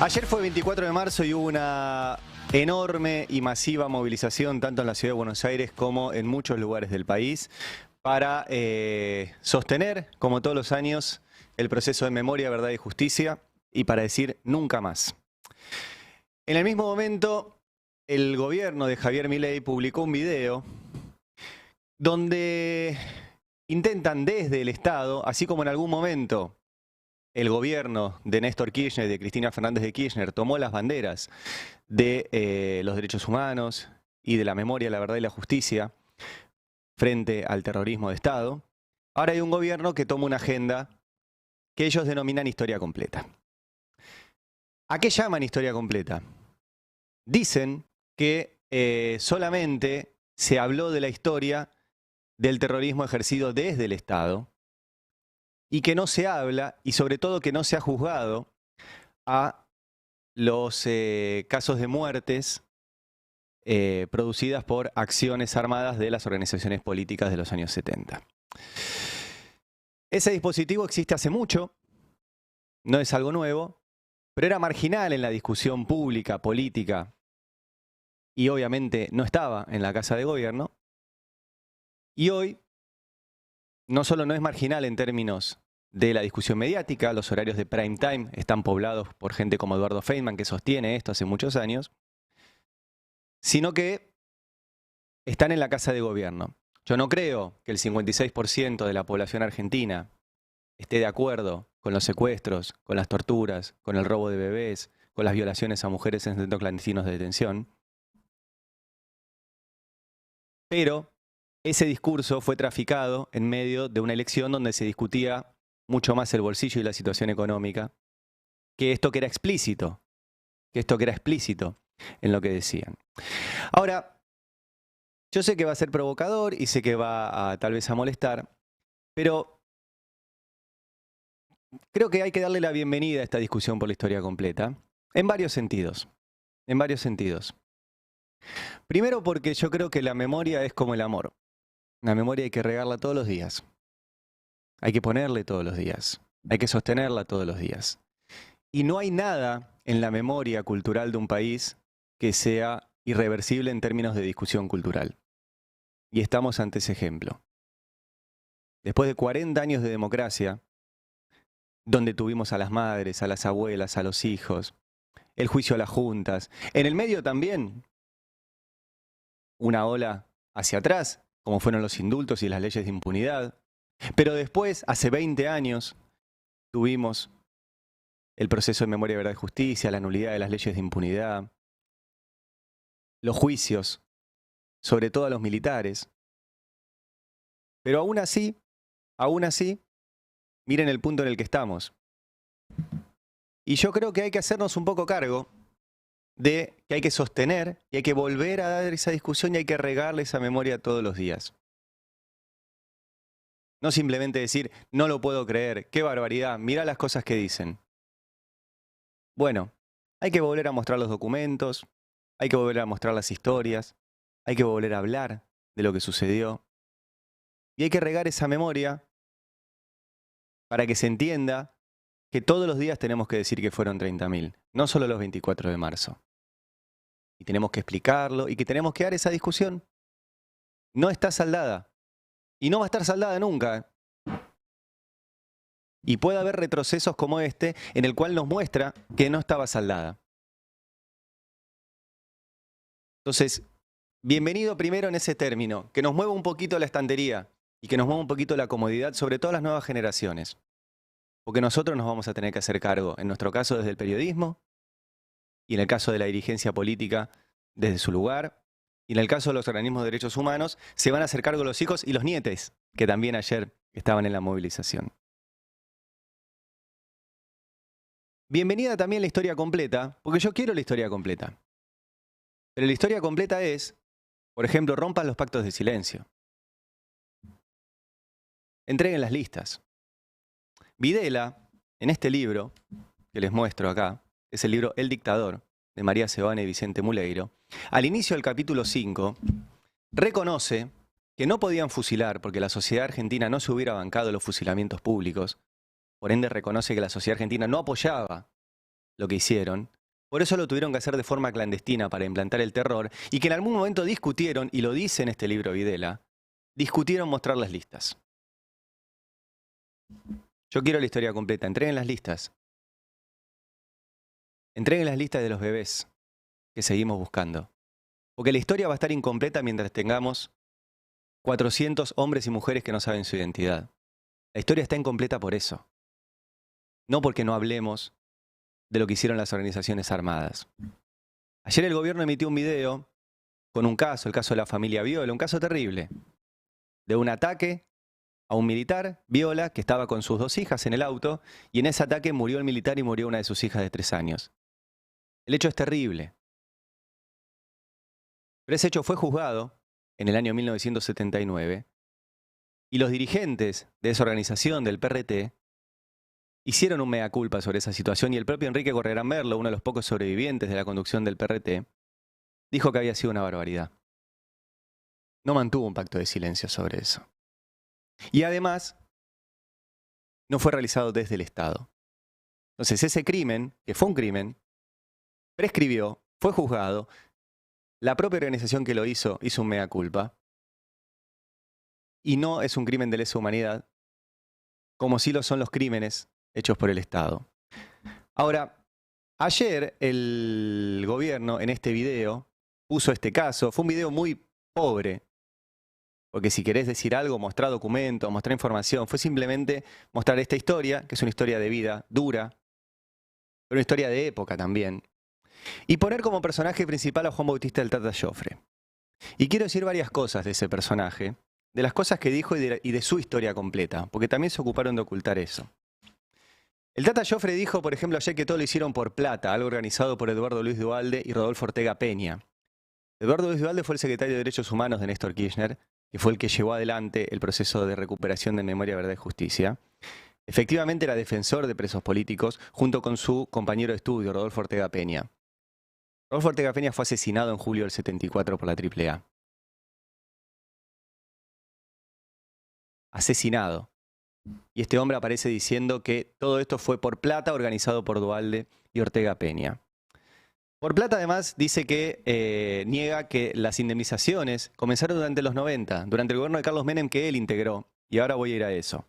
Ayer fue 24 de marzo y hubo una enorme y masiva movilización tanto en la ciudad de Buenos Aires como en muchos lugares del país para sostener, como todos los años, el proceso de memoria, verdad y justicia y para decir nunca más. En el mismo momento, el gobierno de Javier Milei publicó un video donde intentan desde el Estado, así como en algún momento el gobierno de Néstor Kirchner y de Cristina Fernández de Kirchner tomó las banderas de los derechos humanos y de la memoria, la verdad y la justicia frente al terrorismo de Estado, ahora hay un gobierno que toma una agenda que ellos denominan historia completa. ¿A qué llaman historia completa? Dicen que solamente se habló de la historia del terrorismo ejercido desde el Estado y que no se habla, y sobre todo que no se ha juzgado a los casos de muertes producidas por acciones armadas de las organizaciones políticas de los años 70. Ese dispositivo existe hace mucho, no es algo nuevo, pero era marginal en la discusión pública, política, y obviamente no estaba en la Casa de Gobierno. Y hoy, no solo no es marginal en términos de la discusión mediática, los horarios de prime time están poblados por gente como Eduardo Feynman, que sostiene esto hace muchos años, sino que están en la Casa de Gobierno. Yo no creo que el 56% de la población argentina esté de acuerdo con los secuestros, con las torturas, con el robo de bebés, con las violaciones a mujeres en centros clandestinos de detención. Pero ese discurso fue traficado en medio de una elección donde se discutía mucho más el bolsillo y la situación económica que esto que era explícito, en lo que decían. Ahora, yo sé que va a ser provocador y sé que va tal vez a molestar, pero creo que hay que darle la bienvenida a esta discusión por la historia completa, en varios sentidos, Primero porque yo creo que la memoria es como el amor. La memoria hay que regarla todos los días. Hay que ponerle todos los días. Hay que sostenerla todos los días. Y no hay nada en la memoria cultural de un país que sea irreversible en términos de discusión cultural. Y estamos ante ese ejemplo. Después de 40 años de democracia, donde tuvimos a las madres, a las abuelas, a los hijos, el juicio a las juntas, en el medio también una ola hacia atrás, como fueron los indultos y las leyes de impunidad. Pero después, hace 20 años, tuvimos el proceso de memoria, verdad y justicia, la nulidad de las leyes de impunidad, los juicios, sobre todo a los militares. Pero aún así, miren el punto en el que estamos. Y yo creo que hay que hacernos un poco cargo de que hay que sostener y hay que volver a dar esa discusión y hay que regarle esa memoria todos los días. No simplemente decir, no lo puedo creer, qué barbaridad, mirá las cosas que dicen. Bueno, hay que volver a mostrar los documentos, hay que volver a mostrar las historias, hay que volver a hablar de lo que sucedió. Y hay que regar esa memoria para que se entienda que todos los días tenemos que decir que fueron 30.000, no solo los 24 de marzo. Y tenemos que explicarlo y que tenemos que dar esa discusión. No está saldada. Y no va a estar saldada nunca. Y puede haber retrocesos como este en el cual nos muestra que no estaba saldada. Entonces, bienvenido primero en ese término, que nos mueva un poquito la estantería y que nos mueva un poquito la comodidad, sobre todo las nuevas generaciones. Porque nosotros nos vamos a tener que hacer cargo, en nuestro caso desde el periodismo, y en el caso de la dirigencia política desde su lugar, y en el caso de los organismos de derechos humanos, se van a hacer cargo los hijos y los nietes, que también ayer estaban en la movilización. Bienvenida también la historia completa, porque yo quiero la historia completa. Pero la historia completa es, por ejemplo, rompan los pactos de silencio. Entreguen las listas. Videla, en este libro que les muestro acá, es el libro El Dictador, de María Sebane y Vicente Muleiro, al inicio del capítulo 5, reconoce que no podían fusilar porque la sociedad argentina no se hubiera bancado los fusilamientos públicos, por ende reconoce que la sociedad argentina no apoyaba lo que hicieron. Por eso lo tuvieron que hacer de forma clandestina para implantar el terror y que en algún momento discutieron, y lo dice en este libro Videla, discutieron mostrar las listas. Yo quiero la historia completa, entreguen las listas. Entreguen las listas de los bebés que seguimos buscando. Porque la historia va a estar incompleta mientras tengamos 400 hombres y mujeres que no saben su identidad. La historia está incompleta por eso. No porque no hablemos de lo que hicieron las organizaciones armadas. Ayer el gobierno emitió un video con un caso, el caso de la familia Viola, un caso terrible, de un ataque a un militar, Viola, que estaba con sus 2 hijas en el auto, y en ese ataque murió el militar y murió una de sus hijas de 3 años. El hecho es terrible. Pero ese hecho fue juzgado en el año 1979, y los dirigentes de esa organización, del PRT, hicieron un mea culpa sobre esa situación, y el propio Enrique Correrán Merlo, uno de los pocos sobrevivientes de la conducción del PRT, dijo que había sido una barbaridad. No mantuvo un pacto de silencio sobre eso. Y además, no fue realizado desde el Estado. Entonces ese crimen, que fue un crimen, prescribió, fue juzgado, la propia organización que lo hizo un mea culpa, y no es un crimen de lesa humanidad, como sí lo son los crímenes hechos por el Estado. Ahora, ayer el gobierno en este video puso este caso, fue un video muy pobre, porque si querés decir algo, mostrar documentos, mostrar información, fue simplemente mostrar esta historia, que es una historia de vida dura, pero una historia de época también, y poner como personaje principal a Juan Bautista del Tata Joffre. Y quiero decir varias cosas de ese personaje, de las cosas que dijo y de su historia completa, porque también se ocuparon de ocultar eso. El Tata Joffre dijo, por ejemplo, ayer que todo lo hicieron por plata, algo organizado por Eduardo Luis Duhalde y Rodolfo Ortega Peña. Eduardo Luis Duhalde fue el secretario de Derechos Humanos de Néstor Kirchner, que fue el que llevó adelante el proceso de recuperación de Memoria, Verdad y Justicia. Efectivamente era defensor de presos políticos, junto con su compañero de estudio, Rodolfo Ortega Peña. Rodolfo Ortega Peña fue asesinado en julio del 74 por la AAA. Asesinado. Y este hombre aparece diciendo que todo esto fue por plata, organizado por Duhalde y Ortega Peña. Por plata, además, dice que niega que las indemnizaciones comenzaron durante los 90, durante el gobierno de Carlos Menem, que él integró, y ahora voy a ir a eso.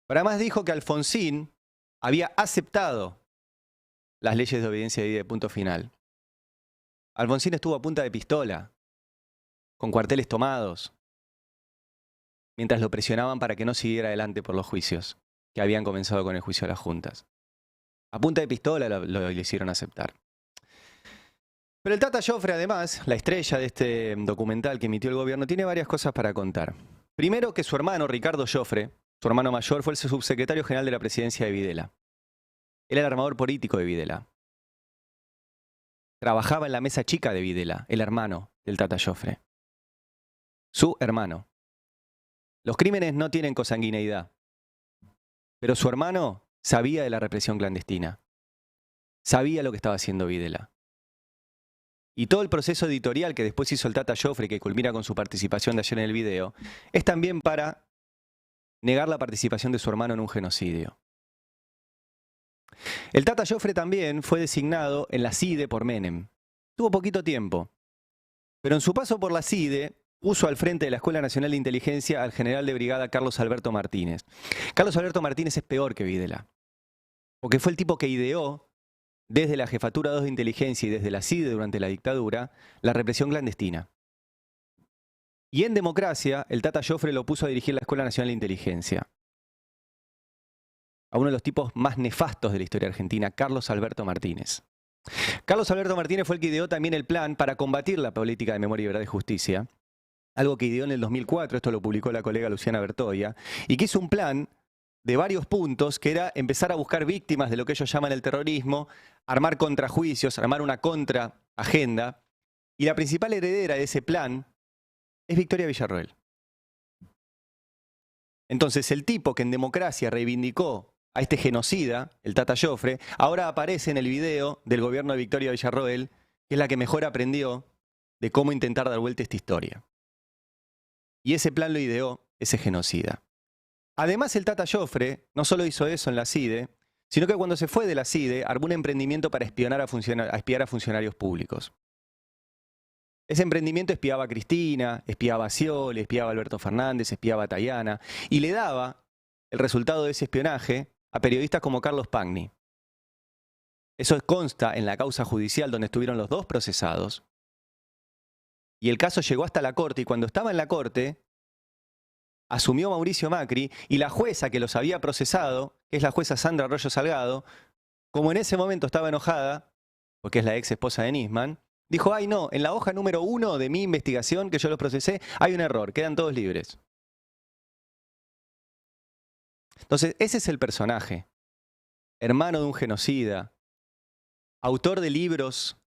Pero además dijo que Alfonsín había aceptado las leyes de obediencia debida de punto final. Alfonsín estuvo a punta de pistola, con cuarteles tomados, mientras lo presionaban para que no siguiera adelante por los juicios, que habían comenzado con el juicio de las juntas. A punta de pistola lo hicieron aceptar. Pero el Tata Joffre, además, la estrella de este documental que emitió el gobierno, tiene varias cosas para contar. Primero, que su hermano, Ricardo Joffre, su hermano mayor, fue el subsecretario general de la presidencia de Videla. Él era el armador político de Videla. Trabajaba en la mesa chica de Videla, el hermano del Tata Joffre. Su hermano. Los crímenes no tienen consanguineidad, pero su hermano sabía de la represión clandestina. Sabía lo que estaba haciendo Videla. Y todo el proceso editorial que después hizo el Tata Joffre, que culmina con su participación de ayer en el video, es también para negar la participación de su hermano en un genocidio. El Tata Joffre también fue designado en la CIDE por Menem. Tuvo poquito tiempo, pero en su paso por la CIDE puso al frente de la Escuela Nacional de Inteligencia al general de brigada Carlos Alberto Martínez. Carlos Alberto Martínez es peor que Videla, porque fue el tipo que ideó, desde la Jefatura 2 de Inteligencia y desde la CIDE durante la dictadura, la represión clandestina. Y en democracia, el Tata Joffre lo puso a dirigir la Escuela Nacional de Inteligencia. A uno de los tipos más nefastos de la historia argentina, Carlos Alberto Martínez. Carlos Alberto Martínez fue el que ideó también el plan para combatir la política de memoria, verdad y justicia, algo que ideó en el 2004, esto lo publicó la colega Luciana Bertoia, y que hizo un plan de varios puntos, que era empezar a buscar víctimas de lo que ellos llaman el terrorismo, armar contrajuicios, armar una contraagenda, y la principal heredera de ese plan es Victoria Villarroel. Entonces el tipo que en democracia reivindicó a este genocida, el Tata Joffre, ahora aparece en el video del gobierno de Victoria Villarroel, que es la que mejor aprendió de cómo intentar dar vuelta a esta historia. Y ese plan lo ideó ese genocida. Además, el Tata Joffre no solo hizo eso en la CIDE, sino que cuando se fue de la CIDE armó un emprendimiento para espiar a funcionarios públicos. Ese emprendimiento espiaba a Cristina, espiaba a Scioli, espiaba a Alberto Fernández, espiaba a Tayana, y le daba el resultado de ese espionaje a periodistas como Carlos Pagni. Eso consta en la causa judicial donde estuvieron los dos procesados. Y el caso llegó hasta la corte, y cuando estaba en la corte, asumió Mauricio Macri, y la jueza que los había procesado, que es la jueza Sandra Arroyo Salgado, como en ese momento estaba enojada, porque es la ex esposa de Nisman, dijo, ay no, en la hoja número 1 de mi investigación, que yo los procesé, hay un error, quedan todos libres. Entonces, ese es el personaje. Hermano de un genocida, autor de libros,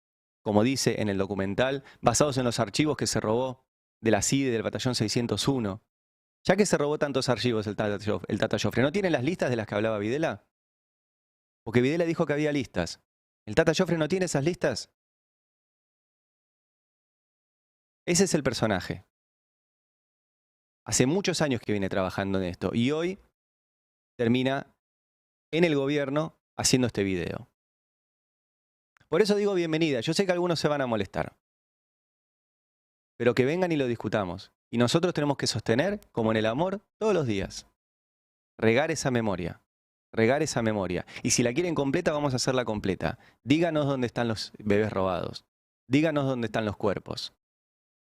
como dice en el documental, basados en los archivos que se robó de la CIDE del batallón 601. Ya que se robó tantos archivos el Tata Joffre, ¿no tiene las listas de las que hablaba Videla? Porque Videla dijo que había listas. ¿El Tata Joffre no tiene esas listas? Ese es el personaje. Hace muchos años que viene trabajando en esto y hoy termina en el gobierno haciendo este video. Por eso digo bienvenida. Yo sé que algunos se van a molestar, pero que vengan y lo discutamos. Y nosotros tenemos que sostener, como en el amor, todos los días. Regar esa memoria. Regar esa memoria. Y si la quieren completa, vamos a hacerla completa. Díganos dónde están los bebés robados. Díganos dónde están los cuerpos.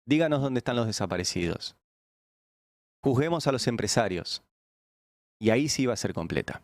Díganos dónde están los desaparecidos. Juzguemos a los empresarios. Y ahí sí va a ser completa.